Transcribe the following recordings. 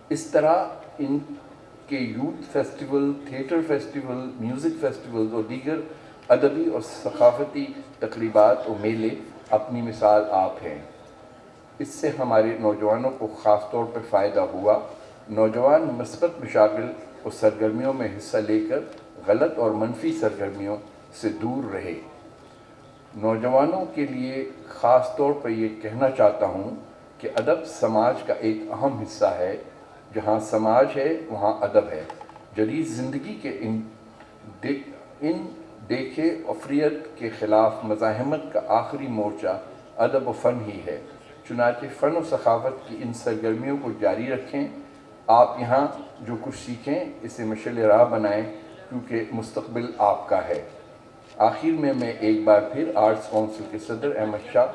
اس طرح ان کے youth festival, theatre festival, music festivals اور دیگر ادبی اور ثقافتی تقریبات و میلے اپنی مثال آپ ہیں۔ اس سے ہمارے نوجوانوں کو خاص طور پر فائدہ ہوا۔ نوجوان مثبت مشاغل اور سرگرمیوں میں حصہ لے کر غلط اور منفی سرگرمیوں سے دور رہے۔ نوجوانوں کے لیے خاص طور پر یہ کہنا چاہتا ہوں کہ ادب سماج کا ایک اہم حصہ ہے۔ جہاں سماج ہے وہاں ادب ہے۔ جدید زندگی کے ان دیکھے افریت کے خلاف مزاحمت کا آخری مورچہ ادب و فن ہی ہے۔ چنانچہ فن و ثقافت کی ان سرگرمیوں کو جاری رکھیں۔ آپ یہاں جو کچھ سیکھیں اسے مشعل راہ بنائیں، کیونکہ مستقبل آپ کا ہے۔ آخر میں ایک بار پھر آرٹس کونسل کے صدر احمد شاہ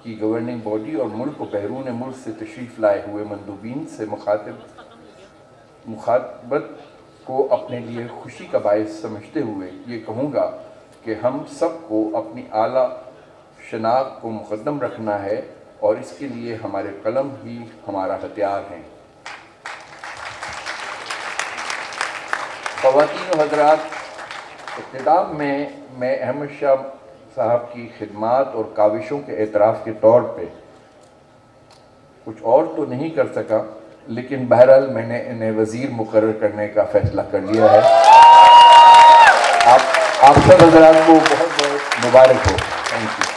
کی گورننگ باڈی اور ملک و بیرون ملک سے تشریف لائے ہوئے مندوبین سے مخاطبت کو اپنے لیے خوشی کا باعث سمجھتے ہوئے یہ کہوں گا کہ ہم سب کو اپنی اعلیٰ شناخت کو مقدم رکھنا ہے، اور اس کے لیے ہمارے قلم ہی ہمارا ہتھیار ہیں۔ خواتین و حضرات، اختتام میں احمد شاہ صاحب کی خدمات اور کاوشوں کے اعتراف کے طور پہ کچھ اور تو نہیں کر سکا، لیکن بہرحال میں نے انہیں وزیر مقرر کرنے کا فیصلہ کر لیا ہے۔ آپ سب حضرات کو بہت بہت مبارک ہو۔ Thank you.